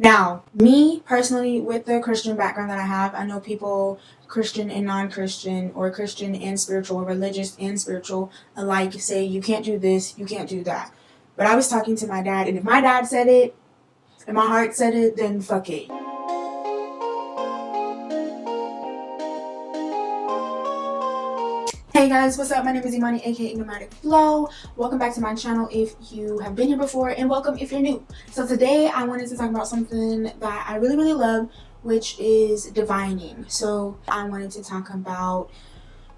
Now, me personally, with the Christian background that I have, I know people, Christian and non-Christian, or Christian and spiritual, or religious and spiritual, alike, say you can't do this, you can't do that. But I was talking to my dad, and if my dad said it, and my heart said it, then fuck it. Hey guys, what's up? My name is Imani, aka Nomadic Flow. Welcome back to my channel if you have been here before, and welcome if you're new. So today I wanted to talk about something that I really love, which is divining. So I wanted to talk about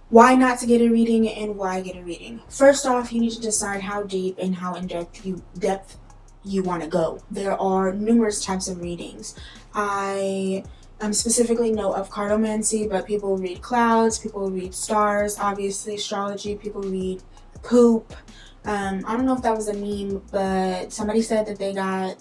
why not to get a reading and why get a reading. First off, you need to decide how deep and how in depth you want to go. There are numerous types of readings. I specifically know of cartomancy, but people read clouds, people read stars, obviously astrology, people read poop. I don't know if that was a meme, but somebody said that they got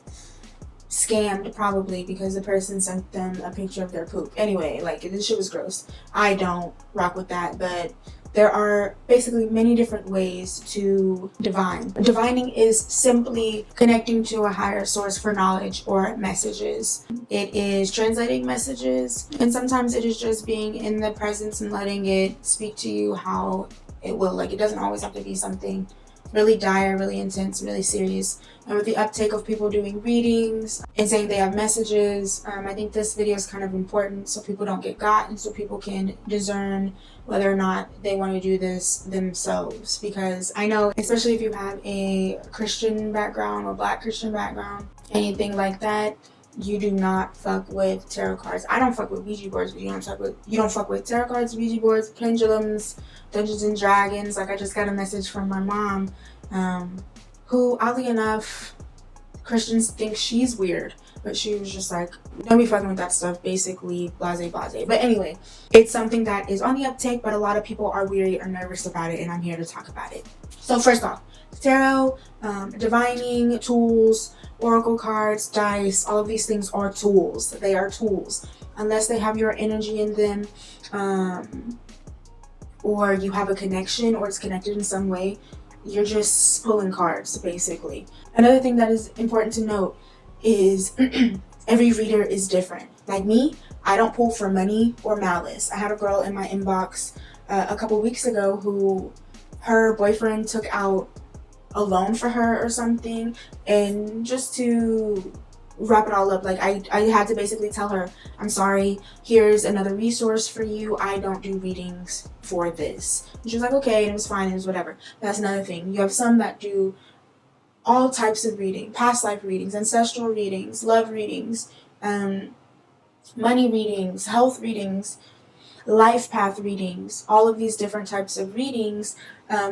scammed probably because the person sent them a picture of their poop. Anyway, like, this shit was gross. I don't rock with that, but there are basically many different ways to divine. Divining is simply connecting to a higher source for knowledge or messages. It is translating messages, and sometimes it is just being in the presence and letting it speak to you how it will. Like, it doesn't always have to be something really dire, really intense, really serious. And with the uptake of people doing readings and saying they have messages, I think this video is kind of important so people don't get got, and so people can discern whether or not they want to do this themselves. Because I know, especially if you have a Christian background or Black Christian background, anything like that, you do not fuck with tarot cards. I don't fuck with Ouija boards, but you don't fuck with tarot cards, Ouija boards, pendulums, Dungeons and Dragons. Like, I just got a message from my mom, who, oddly enough, Christians think she's weird, but she was just like, don't be fucking with that stuff, basically, blase. But anyway, it's something that is on the uptake, but a lot of people are weary or nervous about it, and I'm here to talk about it. So first off, tarot, divining tools, oracle cards, dice, all of these things are tools. They are tools. Unless they have your energy in them, or you have a connection, or it's connected in some way, you're just pulling cards, basically. Another thing that is important to note is every reader is different. Like me, I don't pull for money or malice. I had a girl in my inbox a couple weeks ago who her boyfriend took out a loan for her or something, and just to wrap it all up, like, I had to basically tell her, I'm sorry, here's another resource for you, I don't do readings for this. And she was like, okay, and it was fine, it was whatever. That's another thing. You have some that do all types of reading: past life readings, ancestral readings, love readings, money readings, health readings, life path readings. All of these different types of readings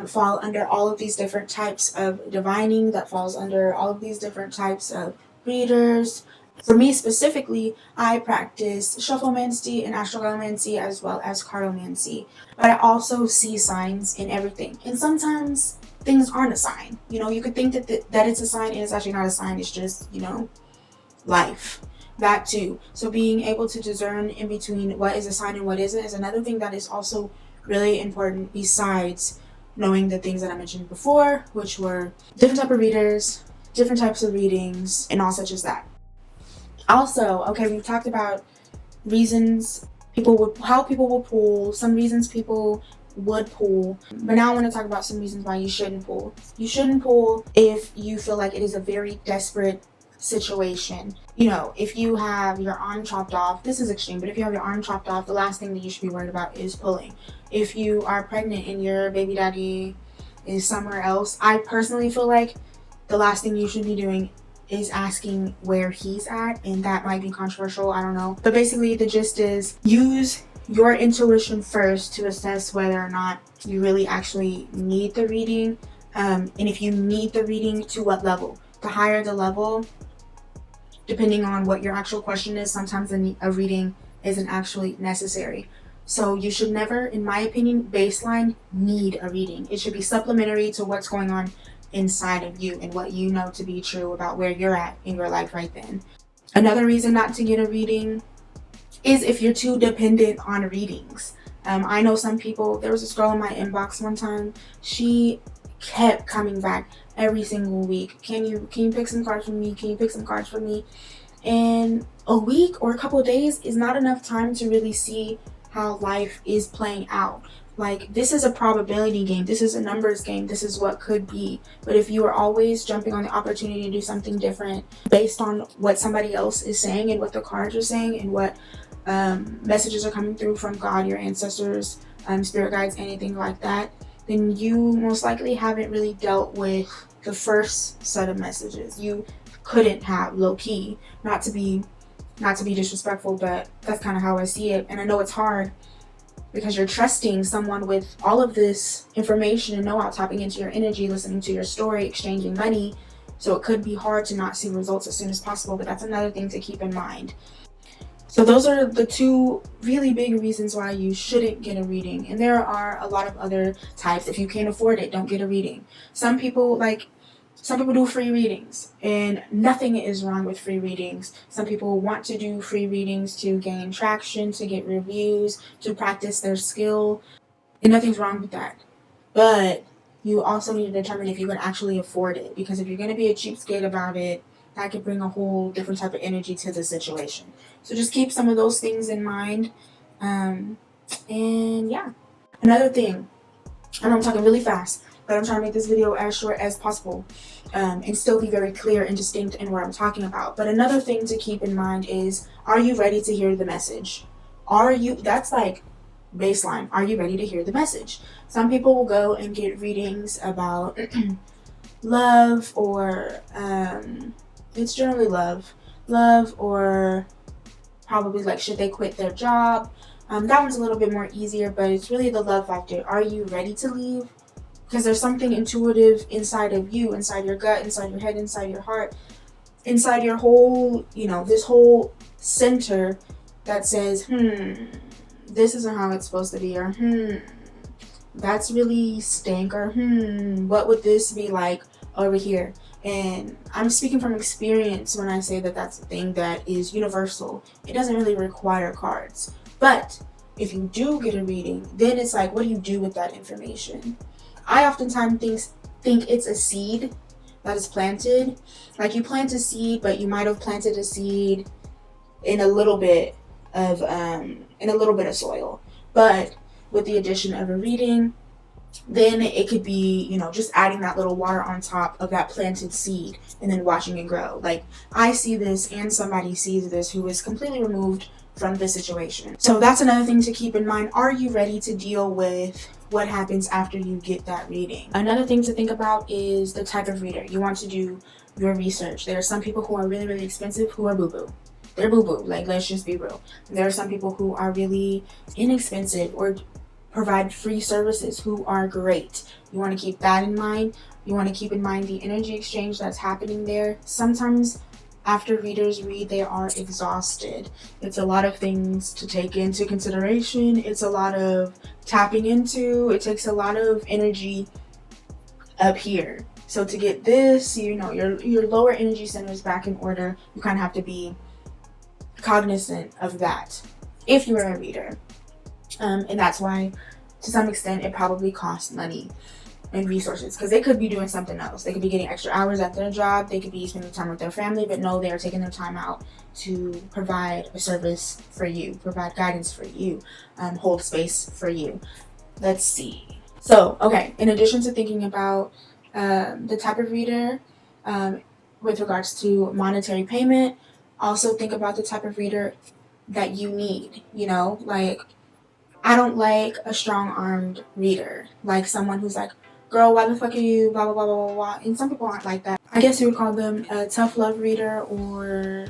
fall under all of these different types of divining, that falls under all of these different types of readers. For me specifically, I practice shufflemancy and astrolomancy as well as cartomancy, but I also see signs in everything, and sometimes things aren't a sign. You know, you could think that it's a sign, and it's actually not a sign. It's just, you know, life. That too. So being able to discern in between what is a sign and what isn't is another thing that is also really important, besides knowing the things that I mentioned before, which were different type of readers, different types of readings, and all such as that. Also, okay, we've talked about reasons how people will pull, some reasons people would pull, but now I want to talk about some reasons why you shouldn't pull. You shouldn't pull if you feel like it is a very desperate situation. You know, if you have your arm chopped off, this is extreme, but if you have your arm chopped off, the last thing that you should be worried about is pulling. If you are pregnant and your baby daddy is somewhere else, I personally feel like the last thing you should be doing is asking where he's at, and that might be controversial, I don't know. But basically the gist is, use your intuition first to assess whether or not you really actually need the reading, and if you need the reading, to what level. The higher the level, depending on what your actual question is, sometimes a reading isn't actually necessary. So you should never, in my opinion, baseline need a reading. It should be supplementary to what's going on inside of you and what you know to be true about where you're at in your life right then. Another reason not to get a reading is if you're too dependent on readings. I know some people, there was this girl in my inbox one time, she kept coming back every single week. Can you pick some cards for me? Can you pick some cards for me? And a week or a couple of days is not enough time to really see how life is playing out. Like, this is a probability game. This is a numbers game. This is what could be. But if you are always jumping on the opportunity to do something different based on what somebody else is saying and what the cards are saying and what messages are coming through from God, your ancestors, spirit guides, anything like that, then you most likely haven't really dealt with the first set of messages. You couldn't have, low key, not to be disrespectful, but that's kind of how I see it. And I know it's hard because you're trusting someone with all of this information and know-how, tapping into your energy, listening to your story, exchanging money. So it could be hard to not see results as soon as possible, but that's another thing to keep in mind. So those are the two really big reasons why you shouldn't get a reading. And there are a lot of other types. If you can't afford it, don't get a reading. Some people do free readings, and nothing is wrong with free readings. Some people want to do free readings to gain traction, to get reviews, to practice their skill, and nothing's wrong with that. But you also need to determine if you can actually afford it, because if you're going to be a cheapskate about it, that could bring a whole different type of energy to the situation. So just keep some of those things in mind. And yeah, another thing, I know I'm talking really fast, but I'm trying to make this video as short as possible, and still be very clear and distinct in what I'm talking about. But another thing to keep in mind is, are you ready to hear the message? That's like baseline. Are you ready to hear the message? Some people will go and get readings about love, or it's generally love, or probably like, should they quit their job? That one's a little bit more easier, but it's really the love factor. Are you ready to leave? Because there's something intuitive inside of you, inside your gut, inside your head, inside your heart, inside your whole, this whole center that says, this isn't how it's supposed to be, or that's really stank, or what would this be like over here? And I'm speaking from experience when I say that that's a thing that is universal. It doesn't really require cards. But if you do get a reading, then it's like, what do you do with that information? I oftentimes think it's a seed that is planted. Like, you plant a seed, but you might have planted a seed in a little bit of soil. But with the addition of a reading, then it could be, just adding that little water on top of that planted seed and then watching it grow. Like, I see this, and somebody sees this who is completely removed from the situation. So that's another thing to keep in mind. Are you ready to deal with what happens after you get that reading? Another thing to think about is the type of reader. You want to do your research. There are some people who are really, really expensive who are boo-boo. They're boo-boo. Like, let's just be real. There are some people who are really inexpensive or provide free services who are great. You want to keep that in mind. You want to keep in mind the energy exchange that's happening there. Sometimes after readers read, they are exhausted. It's a lot of things to take into consideration. It's a lot of tapping into. It takes a lot of energy up here. So to get this, your lower energy centers back in order, you kind of have to be cognizant of that if you are a reader. And that's why, to some extent, it probably costs money and resources, because they could be doing something else. They could be getting extra hours at their job. They could be spending time with their family, but no, they are taking their time out to provide a service for you, provide guidance for you, hold space for you. Let's see. So, okay, in addition to thinking about the type of reader with regards to monetary payment, also think about the type of reader that you need. Like, I don't like a strong-armed reader, like someone who's like, girl, why the fuck are you, blah, blah, blah, blah, blah. And some people aren't like that. I guess you would call them a tough love reader or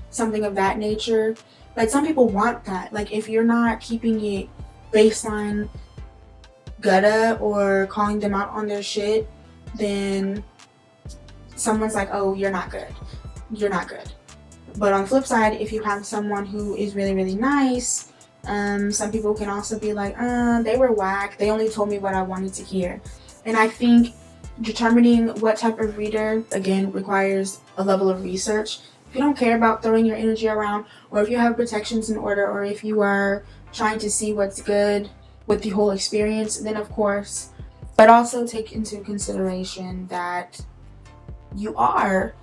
something of that nature. But some people want that. Like, if you're not keeping it baseline gutta or calling them out on their shit, then someone's like, oh, you're not good. You're not good. But on the flip side, if you have someone who is really, really nice, some people can also be like, they were whack. They only told me what I wanted to hear. And I think determining what type of reader, again, requires a level of research. If you don't care about throwing your energy around, or if you have protections in order, or if you are trying to see what's good with the whole experience, then of course. But also take into consideration that you are,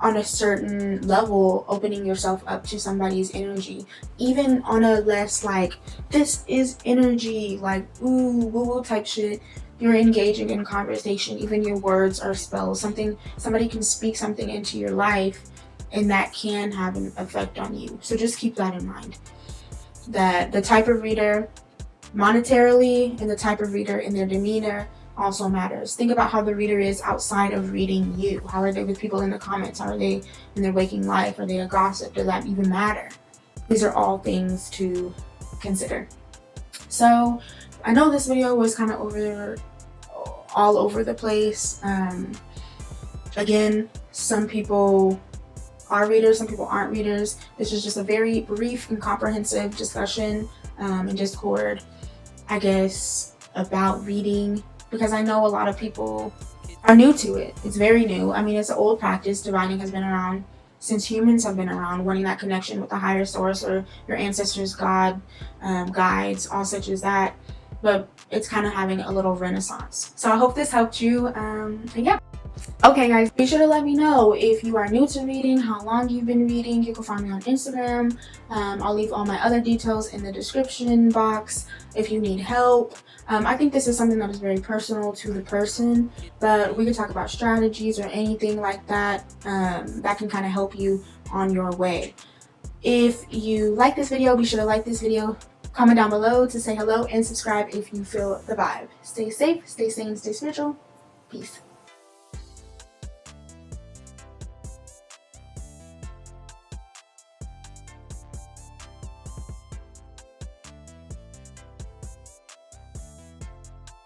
on a certain level, opening yourself up to somebody's energy, even on a less like, this is energy, like ooh woo woo type shit. You're engaging in conversation, even your words are spells. Somebody can speak something into your life, and that can have an effect on you. So just keep that in mind, that the type of reader monetarily and the type of reader in their demeanor also matters. Think about how the reader is outside of reading you. How are they with people in the comments? How are they in their waking life? Are they a gossip? Does that even matter? These are all things to consider. So I know this video was kind of all over the place. Again, some people are readers, some people aren't readers. This is just a very brief and comprehensive discussion and Discord, I guess, about reading, because I know a lot of people are new to it. It's very new. I mean, it's an old practice. Divining has been around since humans have been around, wanting that connection with the higher source or your ancestors, God, guides, all such as that. But it's kind of having a little renaissance. So I hope this helped you. And yeah. Okay guys, be sure to let me know if you are new to reading, how long you've been reading. You can find me on Instagram. I'll leave all my other details in the description box if you need help. I think this is something that is very personal to the person, but we can talk about strategies or anything like that that can kind of help you on your way. If you like this video, be sure to like this video, comment down below to say hello, and subscribe if you feel the vibe. Stay safe, stay sane, stay spiritual. Peace.